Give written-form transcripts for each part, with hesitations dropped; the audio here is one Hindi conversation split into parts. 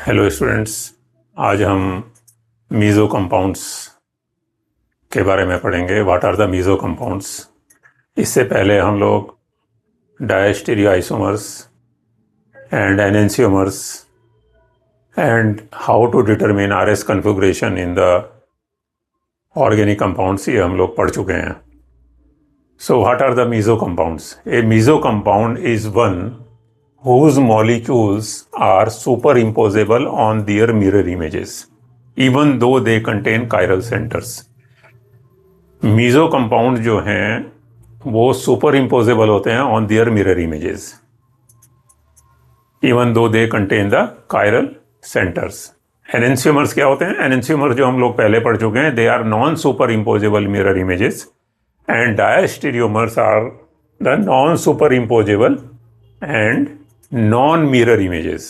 Hello students. आज हम मीज़ो कंपाउंड्स के बारे में पढ़ेंगे। What are the meso compounds. इससे पहले हम लोग diastereo isomers and enantiomers and how to determine RS configuration in the organic compounds ये हम लोग पढ़ चुके हैं। So what are the meso compounds. A meso compound is one whose molecules are superimposable on their mirror images, even though they contain chiral centers. Meso compound जो हैं वो सुपर इम्पोजेबल होते हैं on their mirror images, even though they contain the chiral centres. Enantiomers क्या होते हैं? एनेंशियोमर जो हम लोग पहले पढ़ चुके हैं, they are non super imposable mirror images, and diastereomers are the non super imposable and non mirror images.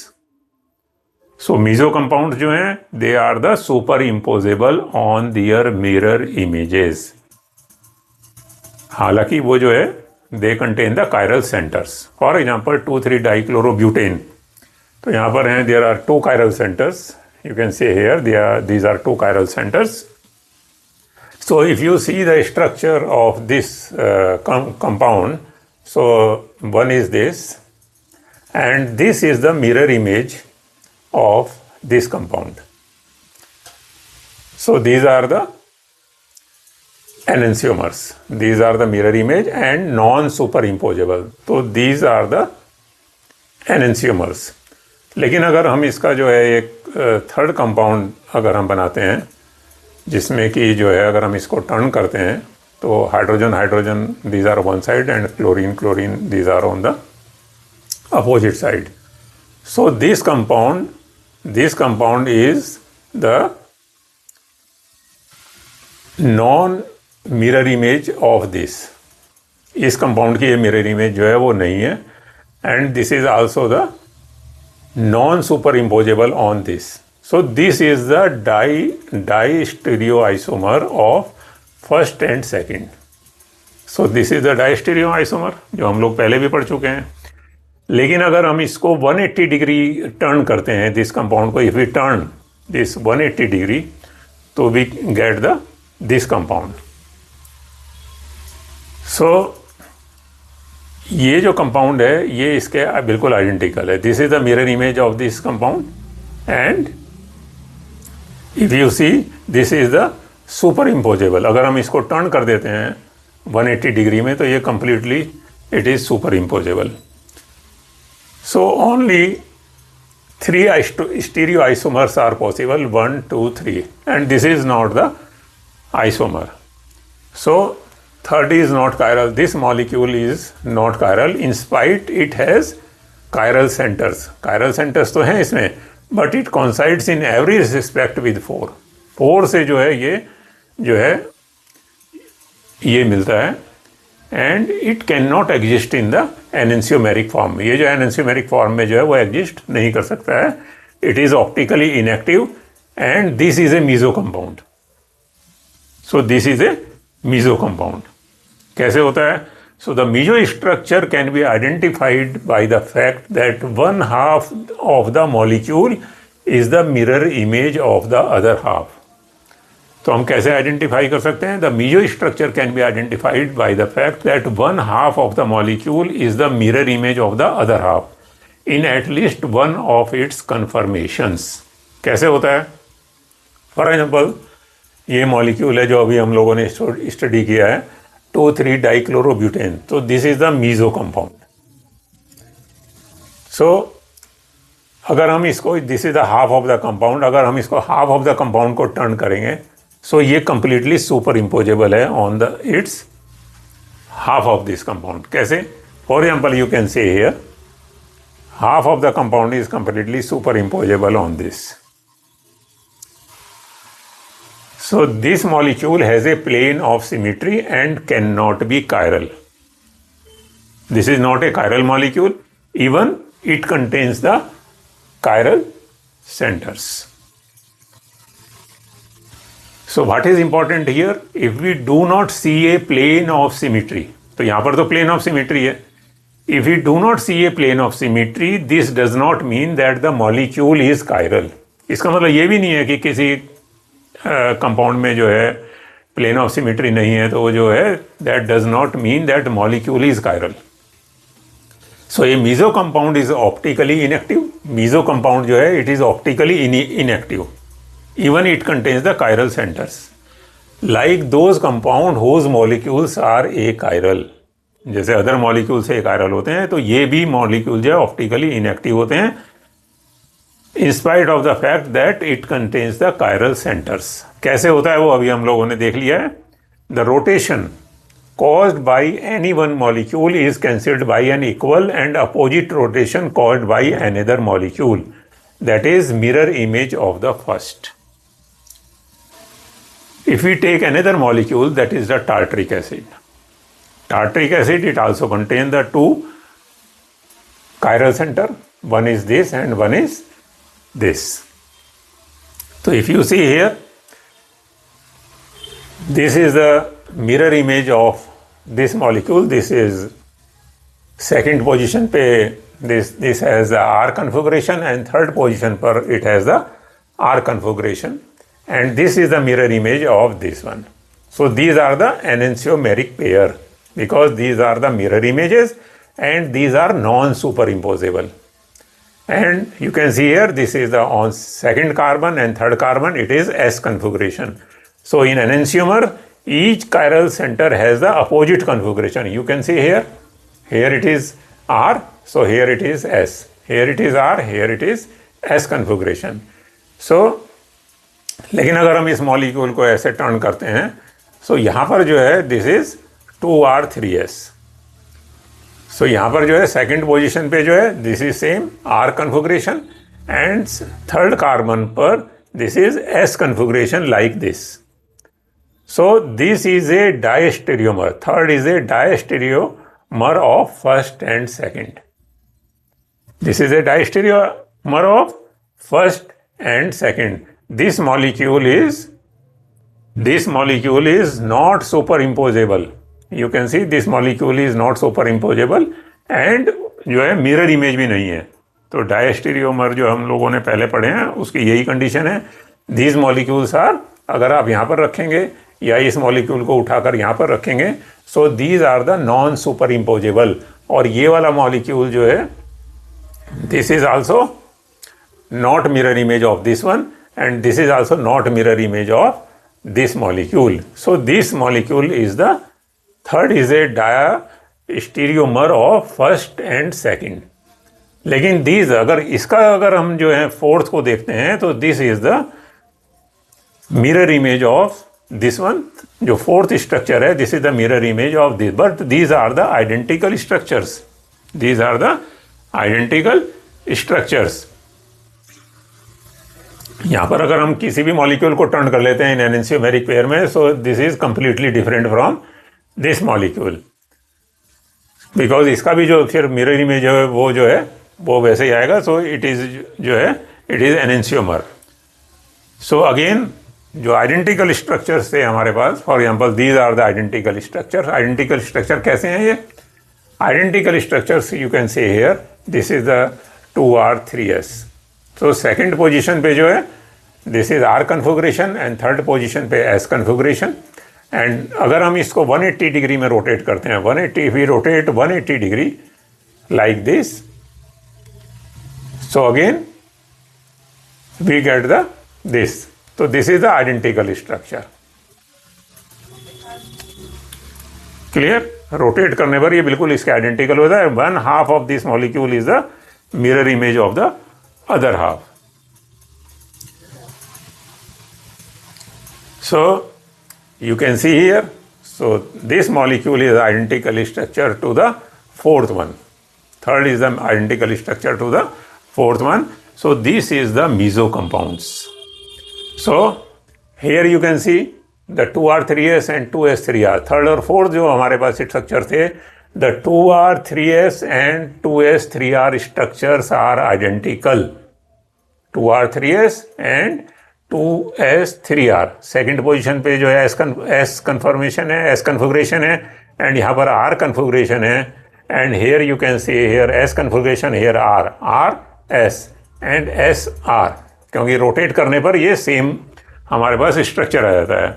So meso compound जो हैं they are the super imposable on their mirror images. हालांकि वो जो है they contain the chiral centres. For example 2,3 dichlorobutane, तो यहाँ पर हैं there are 2 chiral centres. You can say here these are 2 chiral centres. So if you see the structure of this compound, so one is this, and this is the mirror image of this compound. So these are the enantiomers. These are the mirror image and non-superimposable. So these are the enantiomers. लेकिन अगर हम इसका जो है एक थर्ड कंपाउंड अगर हम बनाते हैं, जिसमें कि जो है अगर हम इसको टर्न करते हैं तो hydrogen hydrogen these are one side and chlorine chlorine these are on the opposite side. So this compound is the non mirror image of this. इस कंपाउंड की ये मिरर इमेज जो है वो नहीं है, and this is also the non super imposable on this. So this is the di stereo isomer of first and second. So this is the di stereo isomer जो हम लोग पहले भी पढ़ चुके हैं. लेकिन अगर हम इसको 180 डिग्री टर्न करते हैं दिस कंपाउंड को, if we turn this 180 degree, तो we get the this compound. So ये जो कंपाउंड है ये इसके बिल्कुल आइडेंटिकल है. This is the mirror image of this compound, and if you see this is the super imposable. अगर हम इसको टर्न कर देते हैं 180 डिग्री में तो ये completely it is super imposable. So only 3 stereoisomers are possible, 1, 2, 3, and this is not the isomer. So third is not chiral. This molecule is not chiral in spite it has chiral centers. Chiral centers तो हैं इसमें, but it coincides in every respect with 4. 4 से जो है ये मिलता है, and it can not exist in the enantiomeric form. ये जो एनेंशियोमेरिक फॉर्म में जो है वो एग्जिस्ट नहीं कर सकता है. It is optically inactive, and this is a meso compound. So this is a meso compound. कैसे होता है? So the meso structure can be identified by the fact that 1/2 of the molecule is the mirror image of the other half. तो हम कैसे आइडेंटिफाई कर सकते हैं? The meso structure can be identified by the fact that 1/2 of the molecule is the mirror image of the other half in at least one of its conformations. कैसे होता है? फॉर एग्जाम्पल ये मॉलिक्यूल है जो अभी हम लोगों ने स्टडी किया है, 2,3 डाइक्लोरोब्यूटेन. तो this is the meso compound. So अगर हम इसको, this is the half of the compound, अगर हम इसको हाफ ऑफ द कंपाउंड को टर्न करेंगे सो ये कंप्लीटली सुपर इम्पोजेबल है on the its half of this compound. कैसे? For example you can say here half of the compound is completely super imposable on this. So this molecule has a plane of symmetry and can not be chiral. This is not a chiral molecule, even it contains the chiral centers. So what is important here? If we do not see a plane of symmetry, तो यहाँ पर तो plane of symmetry है, If we do not see a plane of symmetry, this does not mean that the molecule is chiral. इसका मतलब ये भी नहीं है कि किसी कंपाउंड में जो है प्लेन ऑफ सिमेट्री नहीं है तो वो जो है that does not mean that molecule is chiral. So ये meso compound is optically inactive. Meso compound जो है it is optically inactive. Even it contains the chiral centres like those compound whose molecules are achiral. जैसे अदर मॉलिक्यूल से कायरल होते हैं तो ये भी मॉलिक्यूल जो है ऑप्टिकली इनएक्टिव होते हैं in spite of the fact that it contains the chiral centers. कैसे होता है वो अभी हम लोगों ने देख लिया है. The rotation caused by any one molecule is cancelled by an equal and opposite rotation caused by another molecule. That is mirror image of the first. If we take another molecule, that is the tartaric acid. Tartaric acid, it also contains the two chiral center. One is this and one is this. So if you see here, this is the mirror image of this molecule. This is second position पे this has the R configuration and third position पर it has the R configuration, and this is the mirror image of this one. So these are the enantiomeric pair because these are the mirror images and these are non-superimposable. And you can see here, this is the on second carbon and third carbon, it is S configuration. So in enantiomer, each chiral center has the opposite configuration. You can see here it is R, so here it is S. Here it is R, here it is S configuration. So, लेकिन अगर हम इस मॉलिक्यूल को ऐसे टर्न करते हैं, so यहाँ पर जो है, this is 2R3S. सो यहाँ पर जो है सेकंड पोजीशन पे जो है this is same R configuration and third carbon पर this is S configuration like this. So this is a diastereomer. Third is a diastereomer of first and second. This is a diastereomer of first and second. This molecule is not superimposable. You can see this molecule is not superimposable and जो है मिरर इमेज भी नहीं है. तो डायस्टेरियोमर जो हम लोगों ने पहले पढ़े हैं उसकी यही कंडीशन है. दीज मॉलिक्यूल्स आर, अगर आप यहाँ पर रखेंगे या इस मॉलिक्यूल को उठाकर यहाँ पर रखेंगे, so these are the non super imposable. और ये वाला मॉलिक्यूल जो है this is also not mirror image of this one and this is also not mirror image of this molecule. So this molecule is the third is a diastereomer of first and second. लेकिन दीज अगर हम जो है फोर्थ को देखते हैं तो this is the mirror image of this one. जो फोर्थ स्ट्रक्चर है this is the mirror image of this, but these are the identical structures. These are the identical structures. यहाँ पर अगर हम किसी भी मॉलिक्यूल को टर्न कर लेते हैं इन एनेंशियोमेरिक पेयर में, सो this is completely different from this molecule because इसका भी जो फिर मिरर इमेज है वो जो है वो वैसे ही आएगा. सो इट इज जो है it is enantiomer. So again जो आइडेंटिकल स्ट्रक्चर्स थे हमारे पास, for example these are the identical structure. Identical structure कैसे हैं ये? Identical structures you can say here this is the 2R3S. तो सेकंड पोजीशन पे जो है this is R configuration and third position पे S कन्फिगरेशन. एंड अगर हम इसको 180 डिग्री में रोटेट करते हैं, 180 if we rotate 180 degree like this, so again we get the this. So this is the identical structure. Clear? Rotate करने पर ये बिल्कुल इसके आइडेंटिकल होता है. One half of this molecule is the mirror image of the other half. So you can see here, so this molecule is identical structure to the fourth one. Third is the identical structure to the fourth one. So this is the meso compounds. So here you can see the 2R3S and 2S3R. Third और fourth जो हमारे पास स्ट्रक्चर थे, the 2R3S and 2S3R structures are identical. 2R3S and 2S3R. Second position पे जो है एस कन्फर्मेशन है, एस कन्फिगरेशन है, एंड यहाँ पर आर कन्फिगरेशन है. and here you can see here S configuration, here R, S and S R, क्योंकि रोटेट करने पर ये सेम हमारे पास स्ट्रक्चर आ जाता है,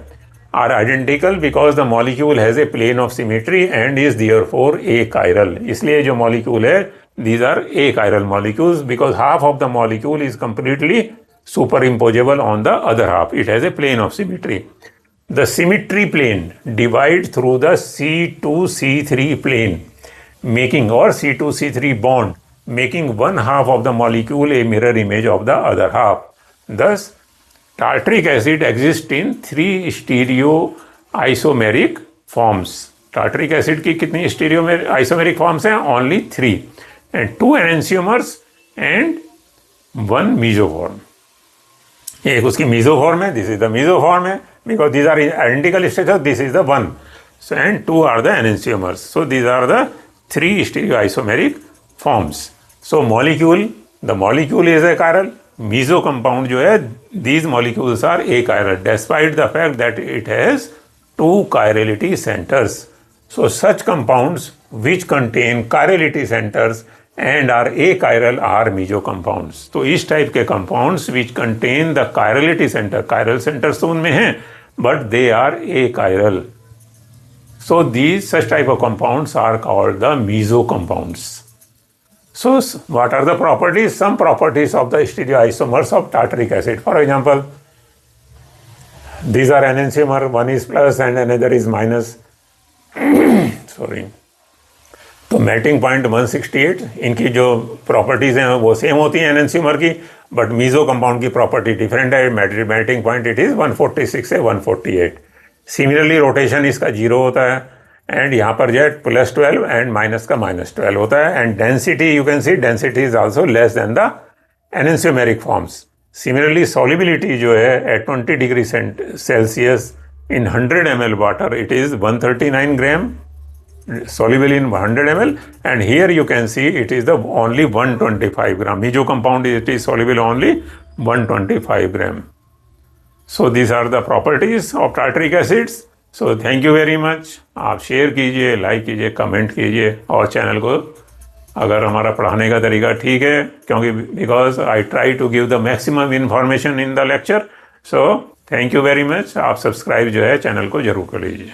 are identical because the molecule has a plane of symmetry and is therefore achiral. इसलिए जो molecule है, these are achiral molecules because half of the molecule is completely superimposable on the other half. It has a plane of symmetry. The symmetry plane divides through the C2C3 plane, making or C2C3 bond, making one half of the molecule a mirror image of the other half. Thus, tartaric acid exists in 3 stereoisomeric forms. Tartaric acid की कितनी isomeric forms हैं? Only 3, and 2 enantiomers and 1 mesoform. एक उसकी mesoform है, this is the mesoform है, because these are identical structures, this is the one. So, and 2 are the enantiomers. So, these are the 3 stereoisomeric forms. So, the molecule is achiral. Meso compound जो है, these molecules are achiral despite the fact that it has 2 chirality centers. So, such compounds which contain chirality centers and are achiral are meso compounds. तो इस टाइप के compounds which contain the chirality center, chiral centers तो उनमें हैं, but they are achiral. So these such type of compounds are called the meso compounds. So what are the properties? Some properties of the stereoisomers of tartaric acid. For example, these are enantiomer, one is plus and another is minus. Sorry. तो मेल्टिंग पॉइंट 168, इनकी जो प्रॉपर्टीज़ हैं वो सेम होती हैं एनेंशियोमर की, बट मीज़ो कंपाउंड की प्रॉपर्टी डिफरेंट है. मेल्टिंग पॉइंट इट इज़ 146 से 148. सिमिलरली रोटेशन इसका 0 होता है, एंड यहाँ पर जो है +12 एंड माइनस का -12 होता है. And density you can see density is also less than the enantiomeric forms. Similarly solubility जो है at 20 degree Celsius in 100 ml water it is 139 gram soluble in 100 ml, and here you can see it is the only 125 gram. Meso compound it is soluble only 125 gram. So these are the properties of tartaric acids. So thank you very much. आप शेयर कीजिए, लाइक कीजिए, कमेंट कीजिए, और चैनल को अगर हमारा पढ़ाने का तरीका ठीक है, क्योंकि because I try to give the maximum information in the lecture. So thank you very much. आप सब्सक्राइब जो है चैनल को जरूर कर लीजिए.